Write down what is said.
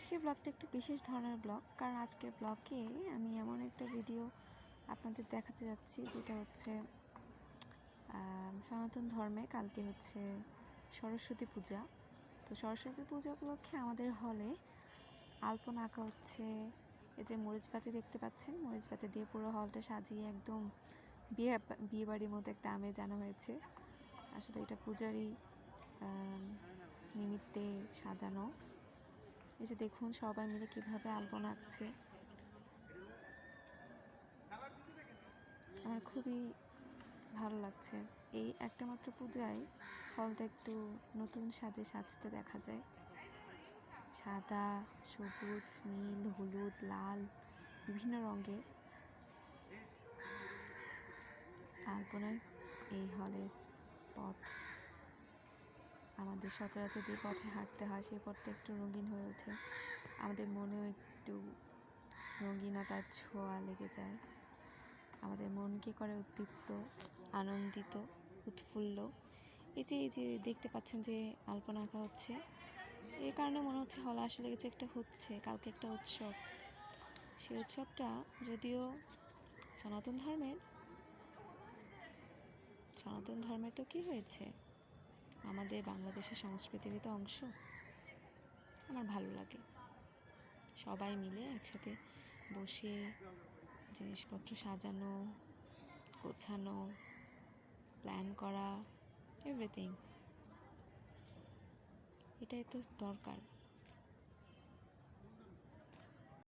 আজকের ব্লগটা একটু বিশেষ ধরনের ব্লগ, কারণ আজকের ব্লগে আমি এমন একটা ভিডিও আপনাদের দেখাতে যাচ্ছি যেটা হচ্ছে সনাতন ধর্মে কালকে হচ্ছে সরস্বতী পূজা। তো সরস্বতী পূজা উপলক্ষে আমাদের হলে আলপনা আঁকা হচ্ছে। এই যে মরিচবাতি দেখতে পাচ্ছেন, মরিচবাতি দিয়ে পুরো হলটা সাজিয়ে একদম বিয়ে বাড়ির মতো একটা আমেজ আনা হয়েছে। আসলে এটা পূজারই নিমিত্তে সাজানো। এই যে দেখুন সবাই মিলে কিভাবে আলপনা আঁকছে। আমার খুবই ভালো লাগছে। এই একটা মাত্র পূজায় হলটা একটু নতুন সাজে সাজতে দেখা যায়। সাদা, সবুজ, নীল, হলুদ, লাল বিভিন্ন রঙের আলপনায় এই হলের পথ, আমাদের সচরাচর যে পথে হাঁটতে হয় সেই পথটা একটু রঙিন হয়ে ওঠে। আমাদের মনেও একটু রঙিনতার ছোঁয়া লেগে যায়। আমাদের মনকে করে উদ্দীপ্ত, আনন্দিত, উৎফুল্ল। এই যে দেখতে পাচ্ছেন যে আলপনা আঁকা হচ্ছে, এর কারণে মনে হচ্ছে হলে আসলে কিছু একটা হচ্ছে, কালকে একটা উৎসব। সেই উৎসবটা যদিও সনাতন ধর্মের তো কী হয়েছে, আমাদের বাংলাদেশের সংস্কৃতিরই তো অংশ। আমার ভালো লাগে সবাই মিলে একসাথে বসে জিনিসপত্র সাজানো, গোছানো, প্ল্যান করা, এভরিথিং। এটাই তো দরকার।